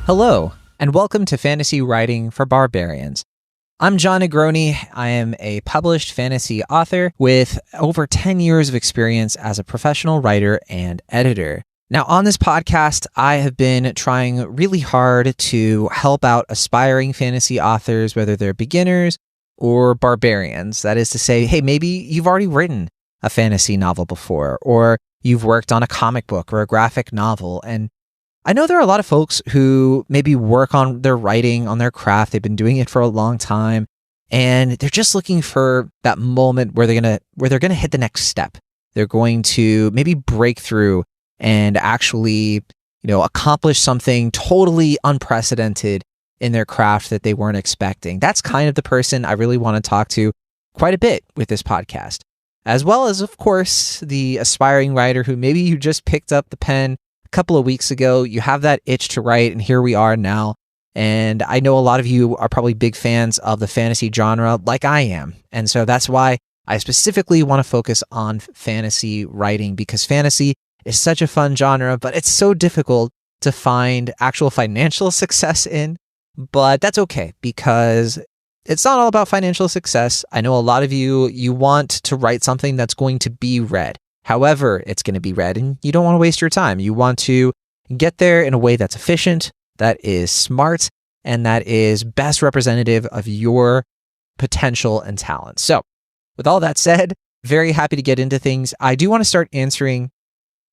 Hello, and welcome to Fantasy Writing for Barbarians. I'm John Negroni. I am a published fantasy author with over 10 years of experience as a professional writer and editor. Now, on this podcast, I have been trying really hard to help out aspiring fantasy authors, whether they're beginners or barbarians. That is to say, hey, maybe you've already written a fantasy novel before, or you've worked on a comic book or a graphic novel, and I know there are a lot of folks who maybe work on their writing, on their craft. They've been doing it for a long time, and they're just looking for that moment where they're gonna hit the next step. They're going to maybe break through and actually, accomplish something totally unprecedented in their craft that they weren't expecting. That's kind of the person I really want to talk to quite a bit with this podcast, as well as, of course, the aspiring writer who maybe you just picked up the pen couple of weeks ago, you have that itch to write, and here we are now. And I know a lot of you are probably big fans of the fantasy genre like I am. And so that's why I specifically want to focus on fantasy writing, because fantasy is such a fun genre, but it's so difficult to find actual financial success in. But that's okay, because it's not all about financial success. I know a lot of you want to write something that's going to be read. However, it's going to be read, and you don't want to waste your time. You want to get there in a way that's efficient, that is smart, and that is best representative of your potential and talent. So, with all that said, very happy to get into things. I do want to start answering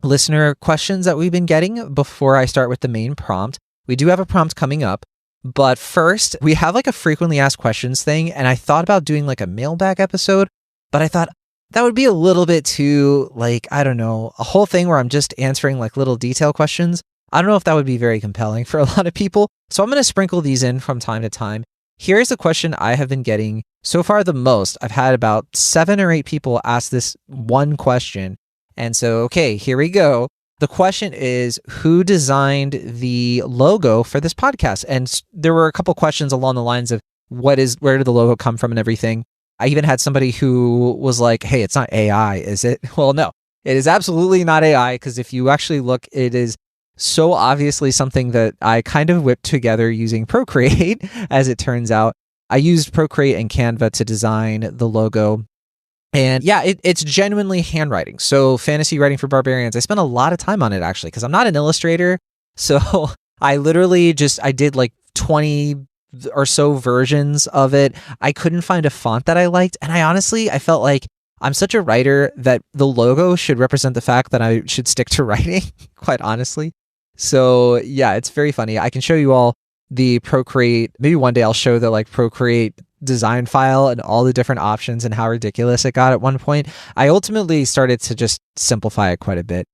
listener questions that we've been getting before I start with the main prompt. We do have a prompt coming up, but first, we have like a frequently asked questions thing, and I thought about doing like a mailbag episode, but I thought, that would be a little bit too, a whole thing where I'm just answering like little detail questions. I don't know if that would be very compelling for a lot of people. So I'm going to sprinkle these in from time to time. Here's the question I have been getting so far the most. I've had about 7 or 8 people ask this one question. And so, okay, here we go. The question is, who designed the logo for this podcast? And there were a couple questions along the lines of where did the logo come from and everything. I even had somebody who was like, hey, it's not AI, is it? Well, no, it is absolutely not AI, because if you actually look, it is so obviously something that I kind of whipped together using Procreate, as it turns out. I used Procreate and Canva to design the logo. And yeah, it's genuinely handwriting. So fantasy writing for barbarians, I spent a lot of time on it, actually, because I'm not an illustrator. So I literally I did like 20 or so versions of it. I couldn't find a font that I liked, and I felt like I'm such a writer that the logo should represent the fact that I should stick to writing, quite honestly. So yeah, it's very funny. I can show you all the Procreate. Maybe one day I'll show the Procreate design file and all the different options and how ridiculous it got at one point. I ultimately started to just simplify it quite a bit.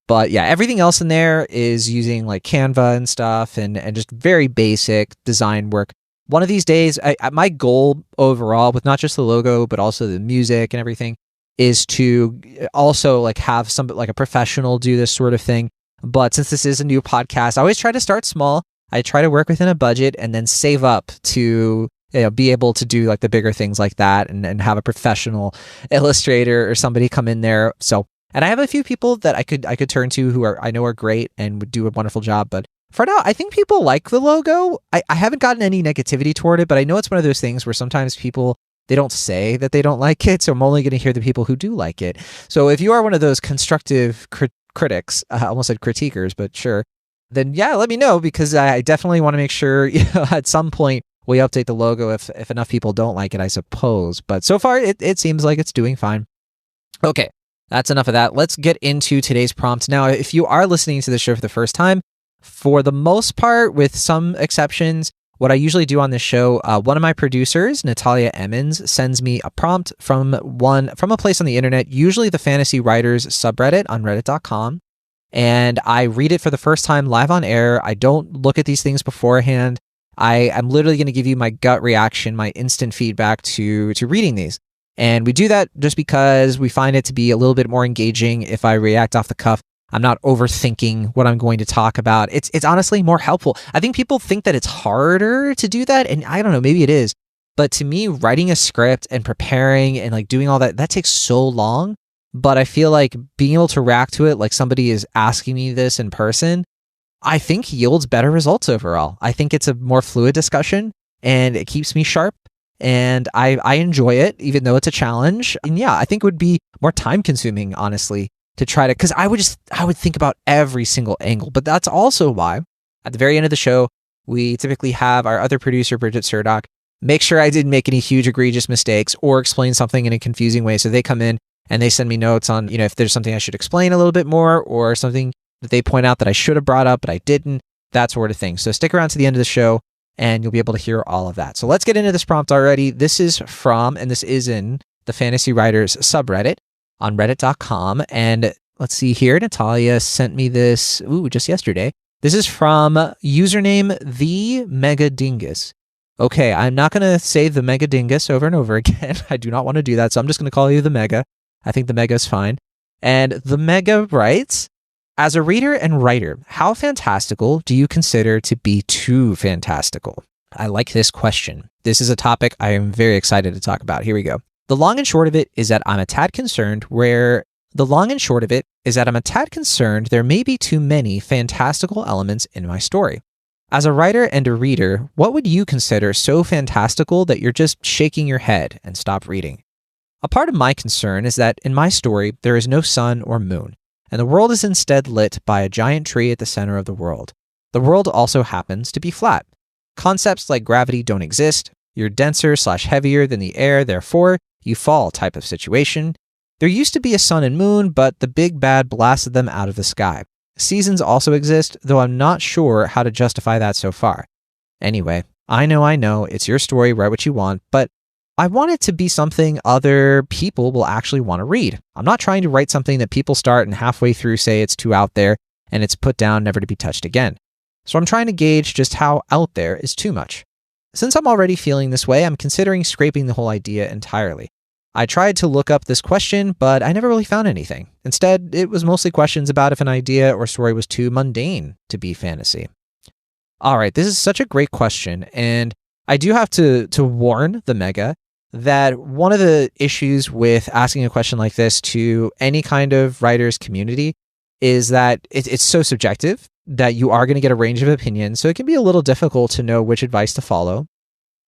But yeah, everything else in there is using like Canva and stuff, and just very basic design work. One of these days, my goal overall with not just the logo, but also the music and everything, is to also like have a professional do this sort of thing. But since this is a new podcast, I always try to start small. I try to work within a budget and then save up to be able to do like the bigger things like that, and have a professional illustrator or somebody come in there. And I have a few people that I could turn to who I know are great and would do a wonderful job. But for now, I think people like the logo. I haven't gotten any negativity toward it, but I know it's one of those things where sometimes people, they don't say that they don't like it. So I'm only going to hear the people who do like it. So if you are one of those constructive critics, I almost said critiquers, but sure, then yeah, let me know, because I definitely want to make sure at some point we update the logo if enough people don't like it, I suppose. But so far, it seems like it's doing fine. Okay. That's enough of that. Let's get into today's prompt. Now, if you are listening to the show for the first time, for the most part, with some exceptions, what I usually do on this show, one of my producers, Natalia Emmons, sends me a prompt from a place on the internet, usually the Fantasy Writers subreddit on reddit.com. And I read it for the first time live on air. I don't look at these things beforehand. I'm literally going to give you my gut reaction, my instant feedback to reading these. And we do that just because we find it to be a little bit more engaging if I react off the cuff. I'm not overthinking what I'm going to talk about. It's honestly more helpful. I think people think that it's harder to do that, and I don't know, maybe it is. But to me, writing a script and preparing and like doing all that takes so long. But I feel like being able to react to it like somebody is asking me this in person, I think yields better results overall. I think it's a more fluid discussion and it keeps me sharp and I enjoy it, even though it's a challenge. And yeah, I think it would be more time consuming, honestly, to try to, because I would think about every single angle. But that's also why at the very end of the show, we typically have our other producer, Bridget Surdock, make sure I didn't make any huge egregious mistakes or explain something in a confusing way. So they come in and they send me notes on, if there's something I should explain a little bit more or something that they point out that I should have brought up, but I didn't, that sort of thing. So stick around to the end of the show and you'll be able to hear all of that. So let's get into this prompt already. This is in the Fantasy Writers subreddit on reddit.com. And let's see here. Natalia sent me this, just yesterday. This is from username the Mega Dingus. Okay, I'm not going to say the Mega Dingus over and over again. I do not want to do that. So I'm just going to call you the Mega. I think the Mega is fine. And the Mega writes, as a reader and writer, how fantastical do you consider to be too fantastical? I like this question. This is a topic I am very excited to talk about. Here we go. The long and short of it is that I'm a tad concerned there may be too many fantastical elements in my story. As a writer and a reader, what would you consider so fantastical that you're just shaking your head and stop reading? A part of my concern is that in my story, there is no sun or moon, and the world is instead lit by a giant tree at the center of the world. The world also happens to be flat. Concepts like gravity don't exist. You're denser/heavier than the air, therefore you fall type of situation. There used to be a sun and moon, but the big bad blasted them out of the sky. Seasons also exist, though I'm not sure how to justify that so far. Anyway, I know, it's your story, write what you want, but I want it to be something other people will actually want to read. I'm not trying to write something that people start and halfway through say it's too out there and it's put down never to be touched again. So I'm trying to gauge just how out there is too much. Since I'm already feeling this way, I'm considering scraping the whole idea entirely. I tried to look up this question, but I never really found anything. Instead, it was mostly questions about if an idea or story was too mundane to be fantasy. All right, this is such a great question, and I do have to warn the Mega that one of the issues with asking a question like this to any kind of writer's community is that it's so subjective that you are going to get a range of opinions, so it can be a little difficult to know which advice to follow,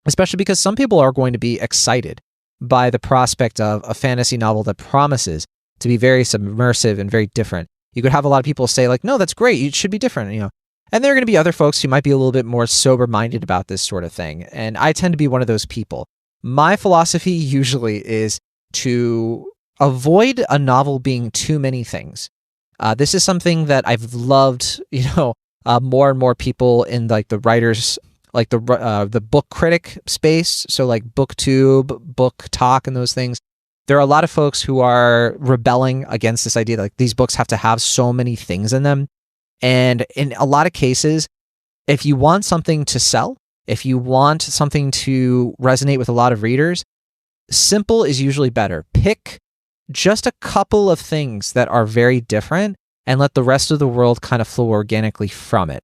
especially because some people are going to be excited by the prospect of a fantasy novel that promises to be very submersive and very different. You could have a lot of people say like, no, that's great, it should be different, And there are going to be other folks who might be a little bit more sober-minded about this sort of thing. And I tend to be one of those people. My philosophy usually is to avoid a novel being too many things. This is something that I've loved, more and more people in like the writers, like the book critic space. So like BookTube, Book Talk, and those things. There are a lot of folks who are rebelling against this idea that like these books have to have so many things in them. And in a lot of cases, if you want something to sell, if you want something to resonate with a lot of readers, simple is usually better. Pick just a couple of things that are very different and let the rest of the world kind of flow organically from it.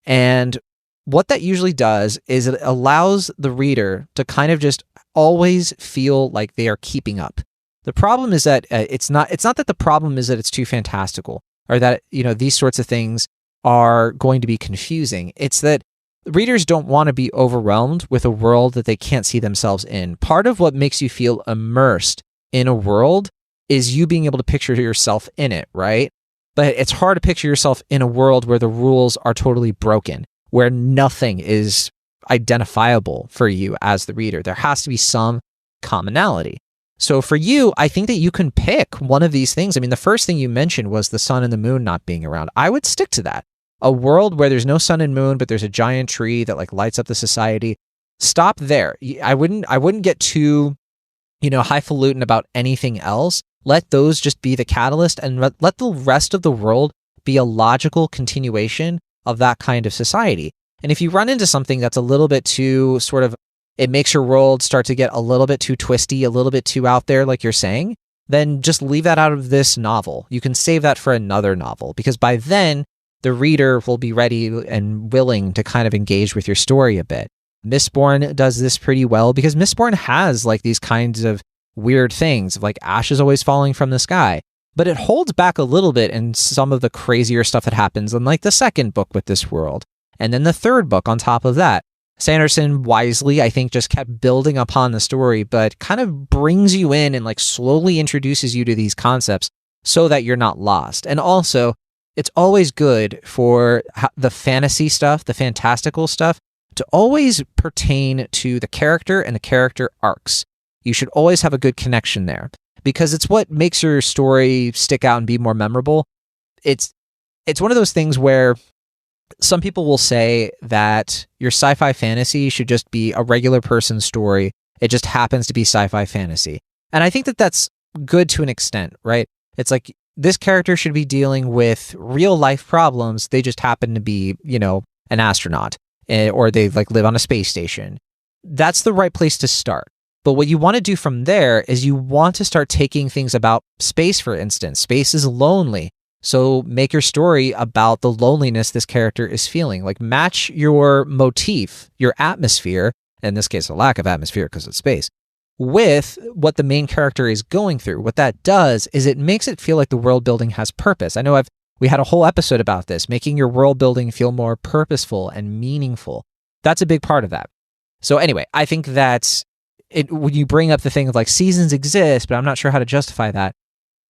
And what that usually does is it allows the reader to kind of just always feel like they are keeping up. The problem is that it's not that the problem is that it's too fantastical or that, these sorts of things are going to be confusing. It's that readers don't want to be overwhelmed with a world that they can't see themselves in. Part of what makes you feel immersed in a world is you being able to picture yourself in it, right? But it's hard to picture yourself in a world where the rules are totally broken, where nothing is identifiable for you as the reader. There has to be some commonality. So for you, I think that you can pick one of these things. I mean, the first thing you mentioned was the sun and the moon not being around. I would stick to that. A world where there's no sun and moon, but there's a giant tree that like lights up the society. Stop there. I wouldn't get too, highfalutin about anything else. Let those just be the catalyst and let the rest of the world be a logical continuation of that kind of society. And if you run into something that's a little bit too sort of, it makes your world start to get a little bit too twisty, a little bit too out there, like you're saying, then just leave that out of this novel. You can save that for another novel because by then the reader will be ready and willing to kind of engage with your story a bit. Mistborn does this pretty well because Mistborn has like these kinds of weird things of like ashes always falling from the sky. but it holds back a little bit in some of the crazier stuff that happens in like the second book with this world. And then the third book on top of that. Sanderson wisely, I think, just kept building upon the story, but kind of brings you in and like slowly introduces you to these concepts so that you're not lost. And also, it's always good for the fantasy stuff, the fantastical stuff, to always pertain to the character and the character arcs. You should always have a good connection there because it's what makes your story stick out and be more memorable. It's one of those things where some people will say that your sci-fi fantasy should just be a regular person's story. It just happens to be sci-fi fantasy. And I think that that's good to an extent, right? It's like this character should be dealing with real life problems. They just happen to be, an astronaut or they like live on a space station. That's the right place to start. But what you want to do from there is you want to start taking things about space, for instance. Space is lonely. So make your story about the loneliness this character is feeling. Like match your motif, your atmosphere, in this case, a lack of atmosphere because it's space, with what the main character is going through. What that does is it makes it feel like the world building has purpose. I know we had a whole episode about this, making your world building feel more purposeful and meaningful. That's a big part of that. So anyway, I think that when you bring up the thing of like seasons exist, but I'm not sure how to justify that,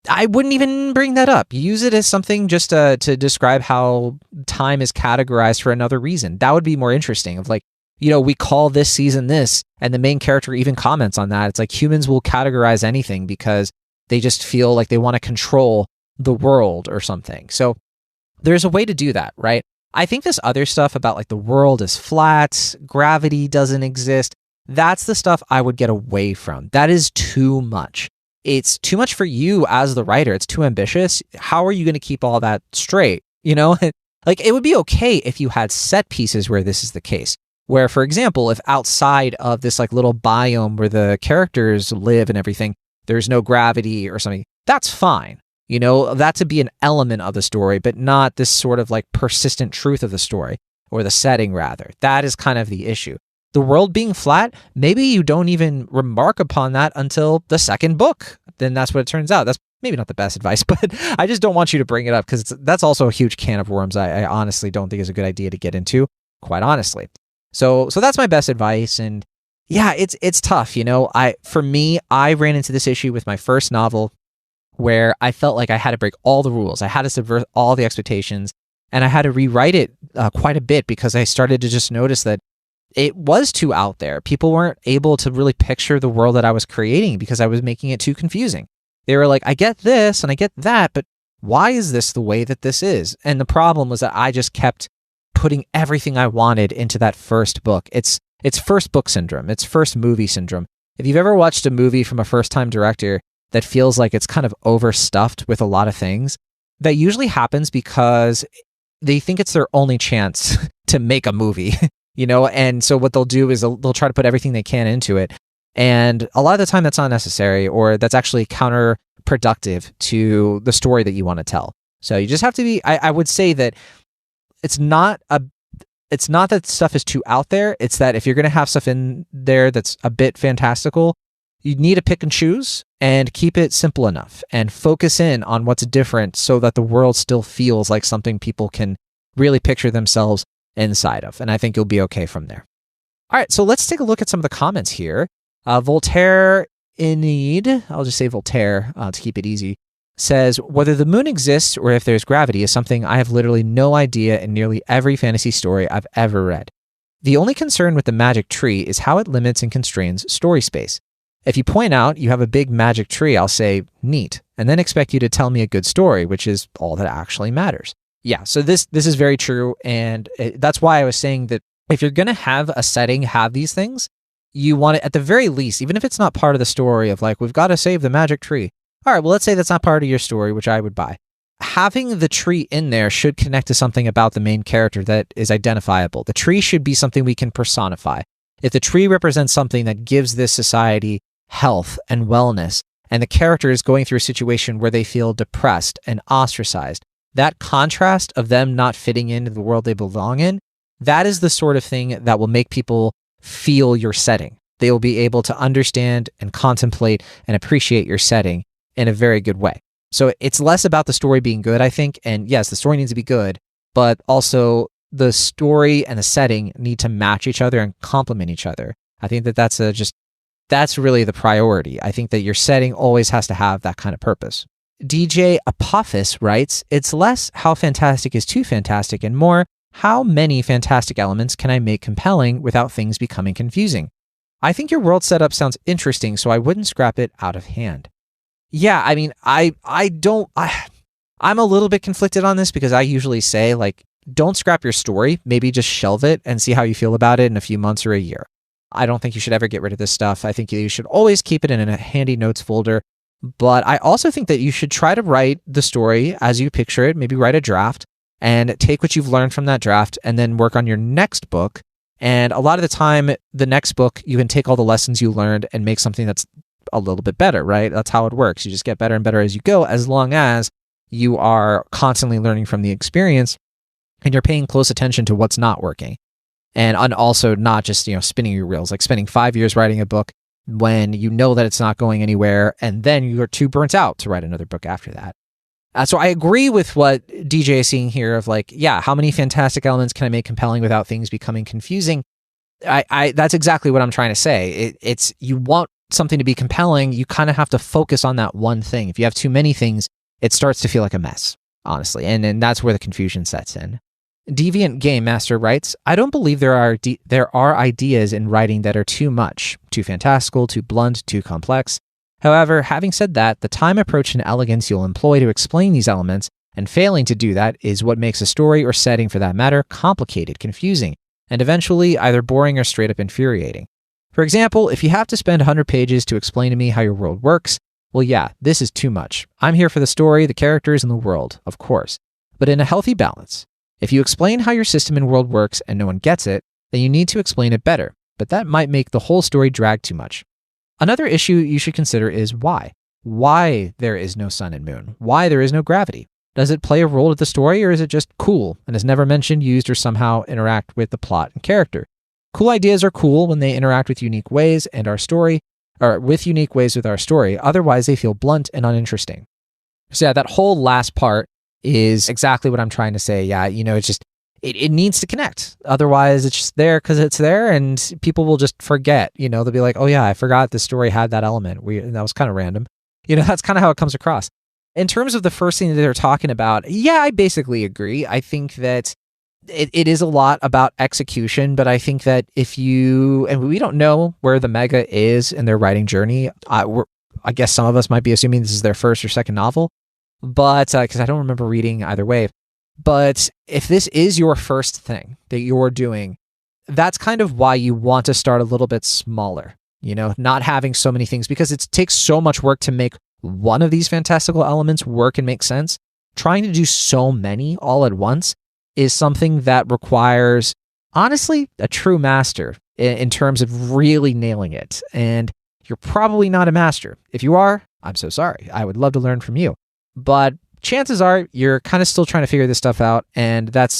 I wouldn't even bring that up. Use it as something just to describe how time is categorized for another reason. That would be more interesting of like, we call this season this, and the main character even comments on that. It's like humans will categorize anything because they just feel like they want to control the world or something. So there's a way to do that, right? I think this other stuff about like the world is flat, gravity doesn't exist, that's the stuff I would get away from. That is too much. It's too much for you as the writer. It's too ambitious. How are you going to keep all that straight? Like it would be okay if you had set pieces where this is the case. Where, for example, if outside of this like little biome where the characters live and everything, there's no gravity or something, that's fine. That to be an element of the story, but not this sort of like persistent truth of the story or the setting rather. That is kind of the issue. The world being flat, maybe you don't even remark upon that until the second book. Then that's what it turns out. That's maybe not the best advice, but I just don't want you to bring it up because that's also a huge can of worms I honestly don't think is a good idea to get into, quite honestly. So that's my best advice. And yeah, it's tough. For me, I ran into this issue with my first novel where I felt like I had to break all the rules. I had to subvert all the expectations and I had to rewrite it quite a bit because I started to just notice that it was too out there. People weren't able to really picture the world that I was creating because I was making it too confusing. They were like, I get this and I get that, but why is this the way that this is? And the problem was that I just kept putting everything I wanted into that first book. It's first book syndrome. It's first movie syndrome. If you've ever watched a movie from a first-time director that feels like it's kind of overstuffed with a lot of things, that usually happens because they think it's their only chance to make a movie. And so what they'll do is they'll try to put everything they can into it. And a lot of the time that's not necessary, or that's actually counterproductive to the story that you want to tell. So you just have to be, I would say that it's not that stuff is too out there. It's that if you're going to have stuff in there that's a bit fantastical, you need to pick and choose and keep it simple enough and focus in on what's different so that the world still feels like something people can really picture themselves inside of. And I think you'll be okay from there. All right, so let's take a look at some of the comments here. Voltaire Enid, I'll just say Voltaire to keep it easy, says, whether the moon exists or if there's gravity is something I have literally no idea in nearly every fantasy story I've ever read. The only concern with the magic tree is how it limits and constrains story space. If you point out you have a big magic tree, I'll say, neat, and then expect you to tell me a good story, which is all that actually matters. Yeah, so this is very true, and that's why I was saying that if you're going to have a setting have these things, you want it at the very least, even if it's not part of the story of like, we've got to save the magic tree. All right, well, let's say that's not part of your story, which I would buy. Having the tree in there should connect to something about the main character that is identifiable. The tree should be something we can personify. If the tree represents something that gives this society health and wellness, and the character is going through a situation where they feel depressed and ostracized, that contrast of them not fitting into the world they belong in, that is the sort of thing that will make people feel your setting. They will be able to understand and contemplate and appreciate your setting in a very good way. So it's less about the story being good, I think. And yes, the story needs to be good, but also the story and the setting need to match each other and complement each other. I think that that's really the priority. I think that your setting always has to have that kind of purpose. DJ Apophis writes, it's less how fantastic is too fantastic and more how many fantastic elements can I make compelling without things becoming confusing. I think your world setup sounds interesting, so I wouldn't scrap it out of hand. Yeah, I mean, I'm a little bit conflicted on this because I usually say, like, don't scrap your story. Maybe just shelve it and see how you feel about it in a few months or a year. I don't think you should ever get rid of this stuff. I think you should always keep it in a handy notes folder. But I also think that you should try to write the story as you picture it, maybe write a draft and take what you've learned from that draft and then work on your next book. And a lot of the time, the next book, you can take all the lessons you learned and make something that's a little bit better, right? That's how it works. You just get better and better as you go, as long as you are constantly learning from the experience and you're paying close attention to what's not working. And also not just, spinning your reels, like spending 5 years writing a book when you know that it's not going anywhere, and then you're too burnt out to write another book after that. So I agree with what DJ is seeing here of like, yeah, how many fantastic elements can I make compelling without things becoming confusing? That's exactly what I'm trying to say. It's you want something to be compelling, you kind of have to focus on that one thing. If you have too many things, it starts to feel like a mess, honestly. And that's where the confusion sets in. Deviant Game Master writes, I don't believe there are ideas in writing that are too much, too fantastical, too blunt, too complex. However, having said that, the time, approach, and elegance you'll employ to explain these elements, and failing to do that, is what makes a story or setting for that matter complicated, confusing, and eventually either boring or straight up infuriating. For example, if you have to spend 100 pages to explain to me how your world works, well, yeah, this is too much. I'm here for the story, the characters, and the world, of course, but in a healthy balance. If you explain how your system and world works and no one gets it, then you need to explain it better, but that might make the whole story drag too much. Another issue you should consider is why. Why there is no sun and moon? Why there is no gravity? Does it play a role with the story, or is it just cool and is never mentioned, used, or somehow interact with the plot and character? Cool ideas are cool when they interact with unique ways with our story. Otherwise, they feel blunt and uninteresting. So yeah, that whole last part is exactly what I'm trying to say. Yeah, it's just, it needs to connect. Otherwise, it's just there because it's there and people will just forget. They'll be like, oh yeah, I forgot this story had that element. That was kind of random. That's kind of how it comes across. In terms of the first thing that they're talking about, yeah, I basically agree. I think that it is a lot about execution, but I think that and we don't know where the mega is in their writing journey. I guess some of us might be assuming this is their first or second novel, but because I don't remember reading either way. But if this is your first thing that you're doing, that's kind of why you want to start a little bit smaller, not having so many things, because it takes so much work to make one of these fantastical elements work and make sense. Trying to do so many all at once is something that requires, honestly, a true master in terms of really nailing it. And you're probably not a master. If you are, I'm so sorry. I would love to learn from you. But chances are you're kind of still trying to figure this stuff out. And that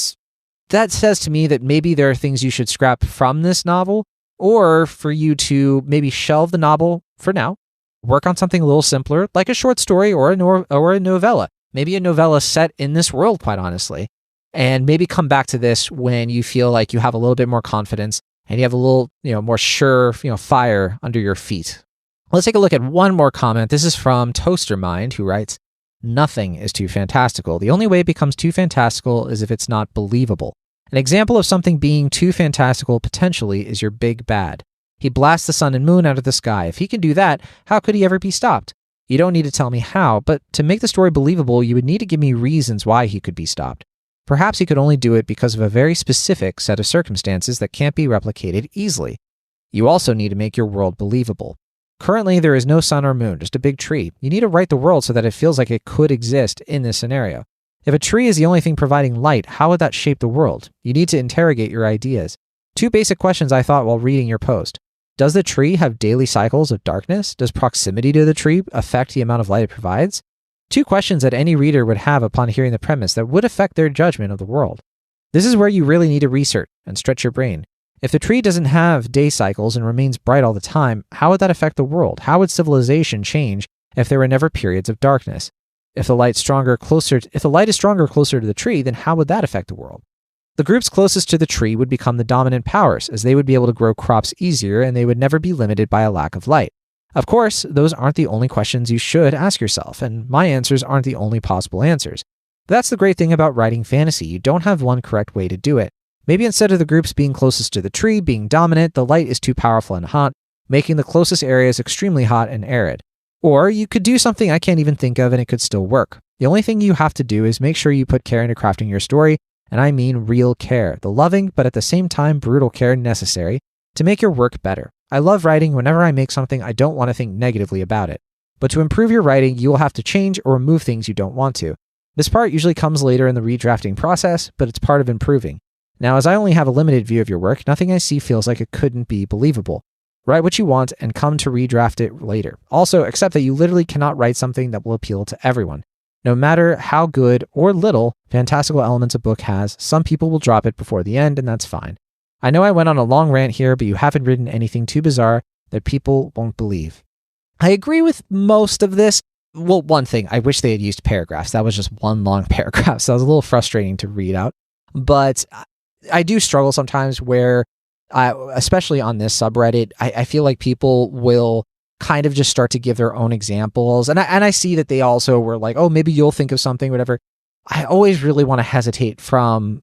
says to me that maybe there are things you should scrap from this novel, or for you to maybe shelve the novel for now, work on something a little simpler, like a short story or a novella. Maybe a novella set in this world, quite honestly. And maybe come back to this when you feel like you have a little bit more confidence and you have a little, more sure, fire under your feet. Let's take a look at one more comment. This is from Toastermind, who writes, nothing is too fantastical. The only way it becomes too fantastical is if it's not believable. An example of something being too fantastical potentially is your big bad. He blasts the sun and moon out of the sky. If he can do that, how could he ever be stopped? You don't need to tell me how, but to make the story believable, you would need to give me reasons why he could be stopped. Perhaps he could only do it because of a very specific set of circumstances that can't be replicated easily. You also need to make your world believable. Currently, there is no sun or moon, just a big tree. You need to write the world so that it feels like it could exist in this scenario. If a tree is the only thing providing light, how would that shape the world? You need to interrogate your ideas. 2 basic questions I thought while reading your post. Does the tree have daily cycles of darkness? Does proximity to the tree affect the amount of light it provides? 2 questions that any reader would have upon hearing the premise that would affect their judgment of the world. This is where you really need to research and stretch your brain. If the tree doesn't have day cycles and remains bright all the time, how would that affect the world? How would civilization change if there were never periods of darkness? If the light is stronger closer to the tree, then how would that affect the world? The groups closest to the tree would become the dominant powers, as they would be able to grow crops easier and they would never be limited by a lack of light. Of course, those aren't the only questions you should ask yourself, and my answers aren't the only possible answers. But that's the great thing about writing fantasy. You don't have one correct way to do it. Maybe instead of the groups being closest to the tree being dominant, the light is too powerful and hot, making the closest areas extremely hot and arid. Or you could do something I can't even think of and it could still work. The only thing you have to do is make sure you put care into crafting your story, and I mean real care, the loving but at the same time brutal care necessary to make your work better. I love writing. Whenever I make something, I don't want to think negatively about it. But to improve your writing, you will have to change or remove things you don't want to. This part usually comes later in the redrafting process, but it's part of improving. Now, as I only have a limited view of your work, nothing I see feels like it couldn't be believable. Write what you want and come to redraft it later. Also, accept that you literally cannot write something that will appeal to everyone. No matter how good or little fantastical elements a book has, some people will drop it before the end, and that's fine. I know I went on a long rant here, but you haven't written anything too bizarre that people won't believe. I agree with most of this. Well, one thing, I wish they had used paragraphs. That was just one long paragraph, so that was a little frustrating to read out. But I do struggle sometimes where, especially on this subreddit, I feel like people will kind of just start to give their own examples. And I see that they also were like, oh, maybe you'll think of something, whatever. I always really want to hesitate from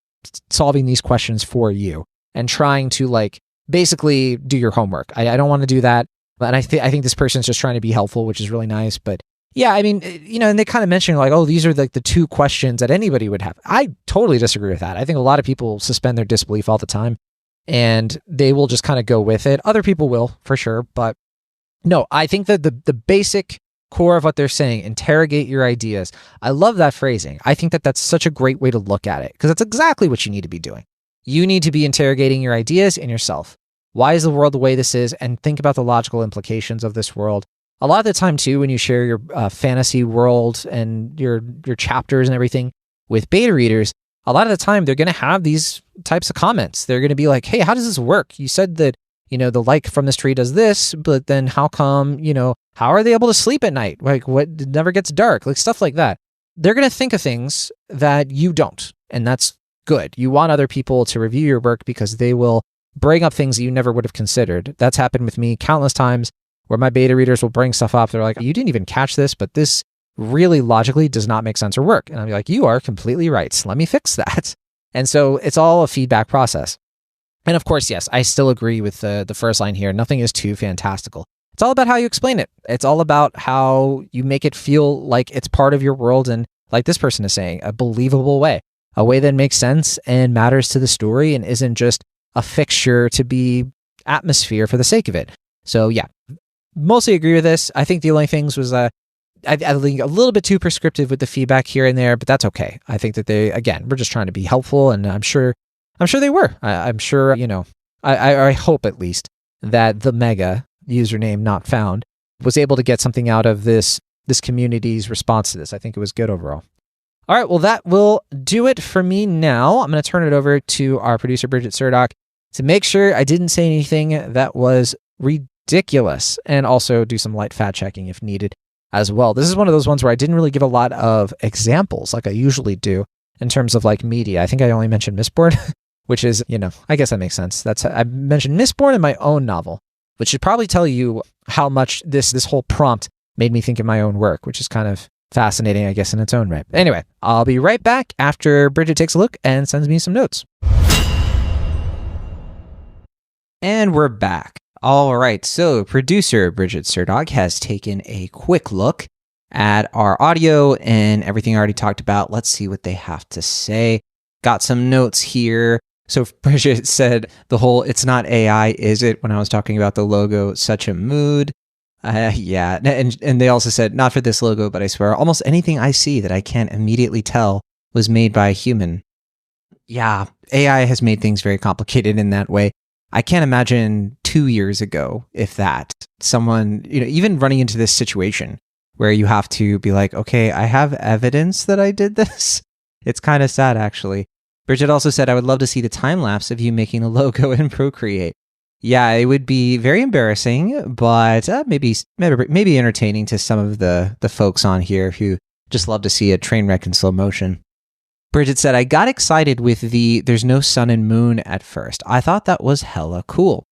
solving these questions for you and trying to like basically do your homework. I don't want to do that. But I think this person's just trying to be helpful, which is really nice. But yeah, I mean, and they kind of mentioned like, oh, these are like the two questions that anybody would have. I totally disagree with that. I think a lot of people suspend their disbelief all the time and they will just kind of go with it. Other people will, for sure. But no, I think that the basic core of what they're saying, interrogate your ideas. I love that phrasing. I think that that's such a great way to look at it because that's exactly what you need to be doing. You need to be interrogating your ideas and yourself. Why is the world the way this is? And think about the logical implications of this world. A lot of the time, too, when you share your fantasy world and your chapters and everything with beta readers, a lot of the time they're going to have these types of comments. They're going to be like, hey, how does this work? You said that, the light from this tree does this, but then how come, how are they able to sleep at night? Like, what, it never gets dark? Like, stuff like that. They're going to think of things that you don't, and that's good. You want other people to review your work because they will bring up things that you never would have considered. That's happened with me countless times where my beta readers will bring stuff up. They're like, you didn't even catch this, but this really logically does not make sense or work. And I'll be like, you are completely right. Let me fix that. And so it's all a feedback process. And of course, yes, I still agree with the first line here. Nothing is too fantastical. It's all about how you explain it. It's all about how you make it feel like it's part of your world and, like this person is saying, a believable way. A way that makes sense and matters to the story and isn't just a fixture to be atmosphere for the sake of it. So yeah, mostly agree with this. I think the only things was I think a little bit too prescriptive with the feedback here and there, but that's okay. I think that we're just trying to be helpful, and I'm sure they were. I'm sure, I hope at least that the Mega username not found was able to get something out of this community's response to this. I think it was good overall. All right, well, that will do it for me now. I'm going to turn it over to our producer, Bridget Surdock, to make sure I didn't say anything that was ridiculous, and also do some light fact checking if needed as well. This is one of those ones where I didn't really give a lot of examples like I usually do in terms of like media. I think I only mentioned Mistborn, which is, I guess that makes sense. I mentioned Mistborn in my own novel, which should probably tell you how much this whole prompt made me think of my own work, which is kind of fascinating, I guess, in its own right. Anyway, I'll be right back after Bridget takes a look and sends me some notes. And we're back. All right, so producer Bridget Surdock has taken a quick look at our audio and everything I already talked about. Let's see what they have to say. Got some notes here. So Bridget said the whole "it's not AI, is it?" when I was talking about the logo, such a mood. Yeah, and they also said, not for this logo, but I swear almost anything I see that I can't immediately tell was made by a human. Yeah, AI has made things very complicated in that way. I can't imagine 2 years ago, if that, someone, even running into this situation where you have to be like, okay, I have evidence that I did this. It's kind of sad, actually. Bridget also said, I would love to see the time lapse of you making a logo in Procreate. Yeah, it would be very embarrassing, but maybe entertaining to some of the folks on here who Just love to see a train wreck in slow motion. Bridget said, I got excited with the there's no sun and moon at first. I thought that was hella cool.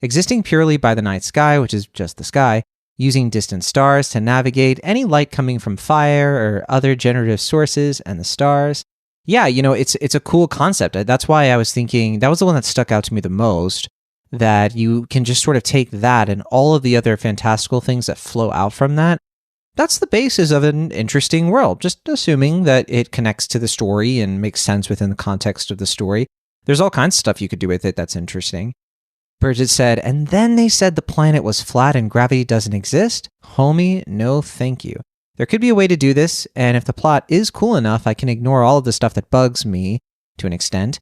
Existing purely by the night sky, which is just the sky, using distant stars to navigate any light coming from fire or other generative sources and the stars. Yeah, it's a cool concept. That's why I was thinking, that was the one that stuck out to me the most, that you can just sort of take that and all of the other fantastical things that flow out from that. That's the basis of an interesting world, just assuming that it connects to the story and makes sense within the context of the story. There's all kinds of stuff you could do with it that's interesting. Bridget said, and then they said the planet was flat and gravity doesn't exist? Homie, no thank you. There could be a way to do this, and if the plot is cool enough, I can ignore all of the stuff that bugs me, to an extent.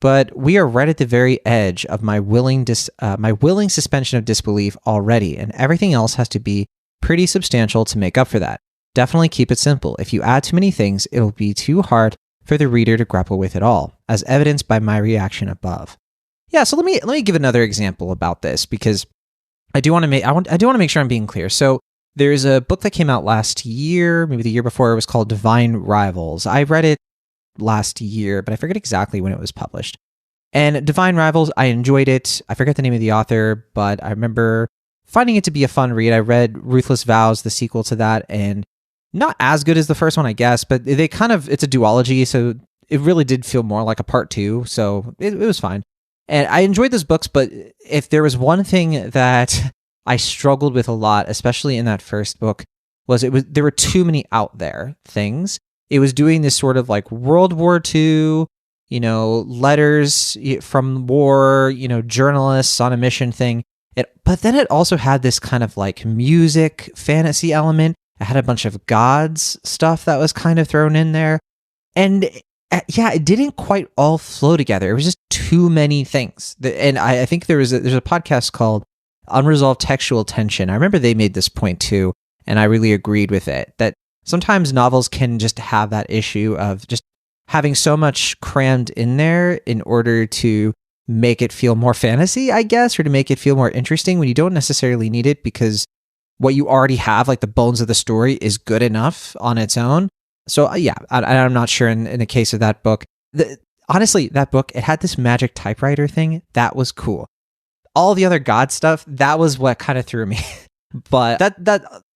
But we are right at the very edge of my willing suspension of disbelief already, and everything else has to be pretty substantial to make up for that. Definitely keep it simple. If you add too many things, it'll be too hard for the reader to grapple with it all, as evidenced by my reaction above. Yeah, so let me give another example about this, because I do want to make sure I'm being clear. So there's a book that came out last year, maybe the year before. It was called Divine Rivals. I read it last year, but I forget exactly when it was published. And Divine Rivals, I enjoyed it. I forget the name of the author, but I remember finding it to be a fun read. I read Ruthless Vows, the sequel to that, and not as good as the first one, I guess, but it's a duology, so it really did feel more like a part two, so it was fine. And I enjoyed those books, but if there was one thing that I struggled with a lot, especially in that first book, there were too many out there things. It was doing this sort of like World War II, letters from war, journalists on a mission thing. But then it also had this kind of like music fantasy element. It had a bunch of gods stuff that was kind of thrown in there. And it didn't quite all flow together. It was just too many things. And I think there's a podcast called Unresolved Textual Tension. I remember they made this point too, and I really agreed with it, that sometimes novels can just have that issue of just having so much crammed in there in order to make it feel more fantasy, I guess, or to make it feel more interesting when you don't necessarily need it, because what you already have, like the bones of the story, is good enough on its own. So yeah, I'm not sure in the case of that book. Honestly, that book, it had this magic typewriter thing. That was cool. All the other god stuff, that was what kind of threw me. But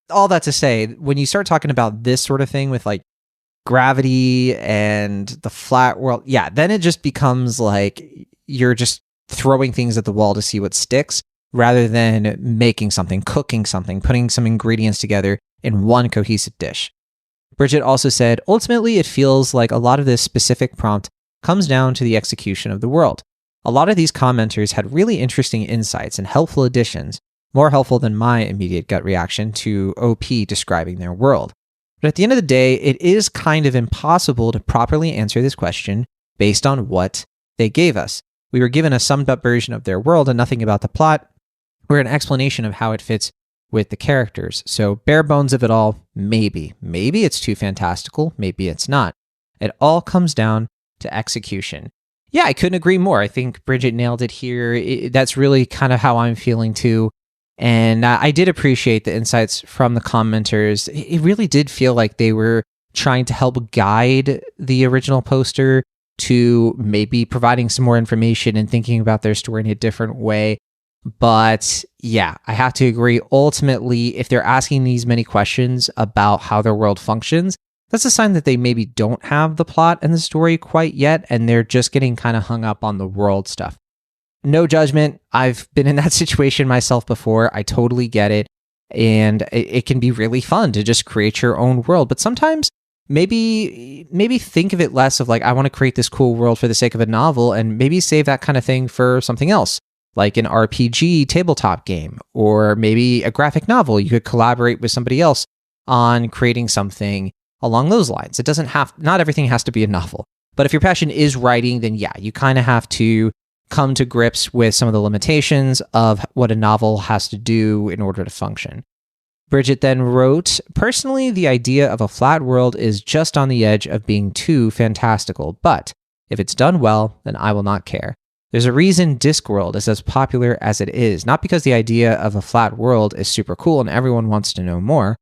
all that to say, when you start talking about this sort of thing with like gravity and the flat world, yeah, then it just becomes like you're just throwing things at the wall to see what sticks, rather than making something, cooking something, putting some ingredients together in one cohesive dish. Bridget also said, ultimately, it feels like a lot of this specific prompt comes down to the execution of the world. A lot of these commenters had really interesting insights and helpful additions, more helpful than my immediate gut reaction to OP describing their world. But at the end of the day, it is kind of impossible to properly answer this question based on what they gave us. We were given a summed up version of their world and nothing about the plot, or an explanation of how it fits with the characters. So bare bones of it all, maybe. Maybe it's too fantastical, maybe it's not. It all comes down to execution. Yeah, I couldn't agree more. I think Bridget nailed it here. That's really kind of how I'm feeling too. And I did appreciate the insights from the commenters. It really did feel like they were trying to help guide the original poster to maybe providing some more information and thinking about their story in a different way. But yeah, I have to agree. Ultimately, if they're asking these many questions about how their world functions, that's a sign that they maybe don't have the plot and the story quite yet, and they're just getting kind of hung up on the world stuff. No judgment. I've been in that situation myself before. I totally get it. And it can be really fun to just create your own world. But sometimes maybe think of it less of like, I want to create this cool world for the sake of a novel, and maybe save that kind of thing for something else, like an RPG tabletop game, or maybe a graphic novel. You could collaborate with somebody else on creating something along those lines. Not everything has to be a novel. But if your passion is writing, then yeah, you kind of have to come to grips with some of the limitations of what a novel has to do in order to function. Bridget then wrote, personally, the idea of a flat world is just on the edge of being too fantastical, but if it's done well, then I will not care. There's a reason Discworld is as popular as it is, not because the idea of a flat world is super cool and everyone wants to know more,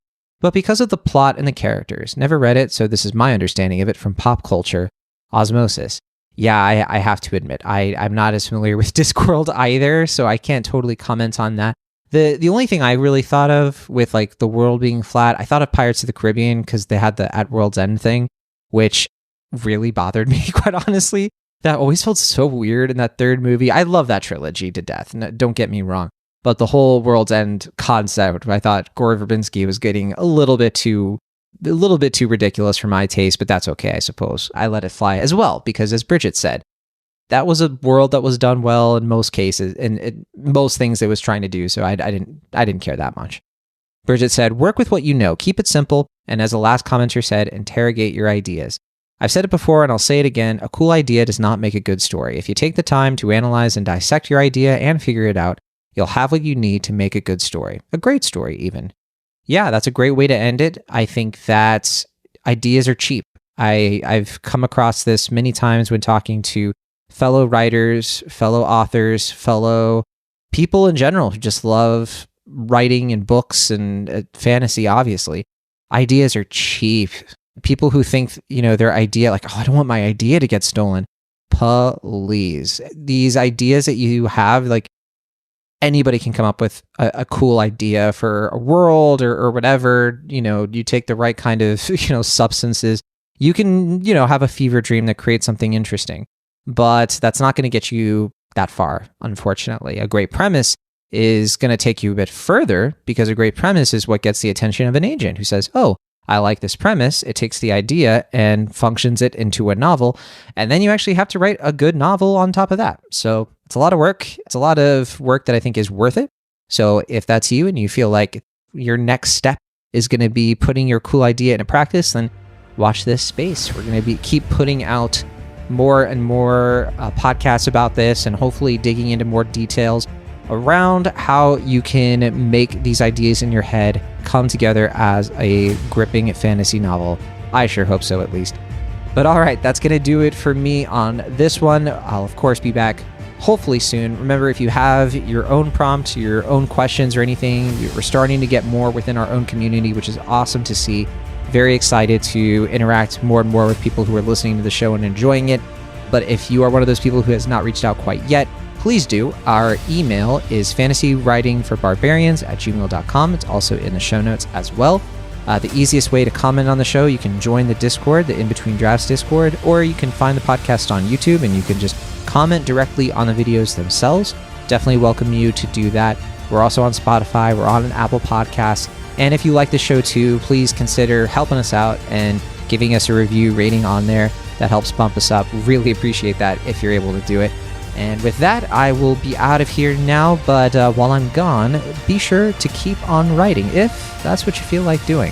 but because of the plot and the characters. Never read it, so this is my understanding of it from pop culture osmosis. Yeah, I have to admit, I'm not as familiar with Discworld either, so I can't totally comment on that. The only thing I really thought of with like the world being flat, I thought of Pirates of the Caribbean because they had the At World's End thing, which really bothered me, quite honestly. That always felt so weird in that third movie. I love that trilogy to death, don't get me wrong. But the whole World's End concept, I thought Gore Verbinski was getting a little bit too ridiculous for my taste, but that's okay, I suppose. I let it fly as well, because as Bridget said, that was a world that was done well in most cases, and most things it was trying to do, so I didn't care that much. Bridget said, work with what you know, keep it simple, and as the last commenter said, interrogate your ideas. I've said it before and I'll say it again, a cool idea does not make a good story. If you take the time to analyze and dissect your idea and figure it out, you'll have what you need to make a good story. A great story, even. Yeah, that's a great way to end it. I think that ideas are cheap. I've come across this many times when talking to fellow writers, fellow authors, fellow people in general who just love writing and books and fantasy, obviously. Ideas are cheap. People who think, their idea, like, oh, I don't want my idea to get stolen. Please. These ideas that you have, like, anybody can come up with a cool idea for a world or whatever. You take the right kind of, substances. You can, have a fever dream that creates something interesting. But that's not going to get you that far, unfortunately. A great premise is going to take you a bit further, because a great premise is what gets the attention of an agent who says, oh, I like this premise. It takes the idea and functions it into a novel. And then you actually have to write a good novel on top of that. So it's a lot of work. It's a lot of work that I think is worth it. So if that's you and you feel like your next step is going to be putting your cool idea into practice, then watch this space. We're going to keep putting out more and more podcasts about this, and hopefully digging into more details around how you can make these ideas in your head come together as a gripping fantasy novel. I sure hope so, at least. But all right, that's going to do it for me on this one. I'll, of course, be back hopefully soon. Remember, if you have your own prompt, your own questions or anything, we're starting to get more within our own community, which is awesome to see. Very excited to interact more and more with people who are listening to the show and enjoying it. But if you are one of those people who has not reached out quite yet, please do. Our email is fantasywritingforbarbarians@gmail.com. It's also in the show notes as well. The easiest way to comment on the show, you can join the Discord, the In Between Drafts Discord, or you can find the podcast on YouTube and you can just comment directly on the videos themselves. Definitely welcome you to do that. We're also on Spotify. We're on an Apple Podcast. And if you like the show too, please consider helping us out and giving us a review rating on there. That helps bump us up. Really appreciate that if you're able to do it. And with that, I will be out of here now, but while I'm gone, be sure to keep on writing if that's what you feel like doing.